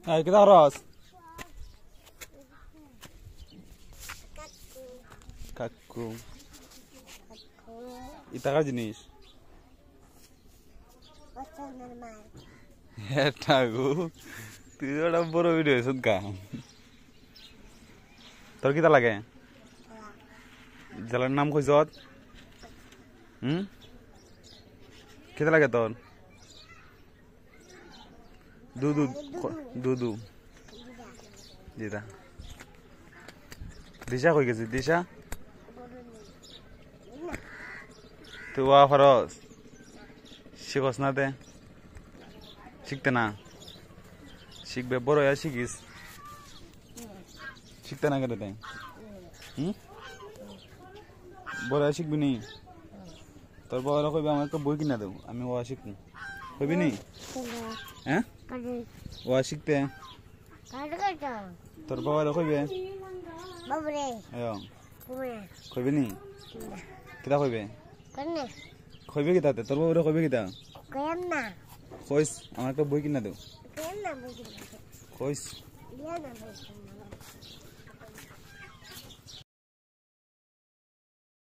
Ay, kita harus. Kaku. Ita kar jinis. এটা গো তুই ওটা বড় ভিডিও শুন কা তোর কিতা লাগে জেলার নাম কই যত কিতা লাগে তোর দুদু দুদু দিদা দিশা কই গেছে দিশা তুই ওয়া ফরস শিখস না দে শিখতে না শিখবে বড় হয়ে শিখিস শিখতে না কেন তাই বড় হয়ে শিখবি নি তোর বাবারা কইবে আমার একটা বই কিনা দেব আমি ওয়া শিখবো কইবি নি হ্যাঁ ওয়া শিখতে তোর বাবারা কইবে কইবি নি কিতা কইবে কইবে কিতাতে তোর বাবারা কইবে কিতা কইস আমার একটা বই কিনা দেব কইস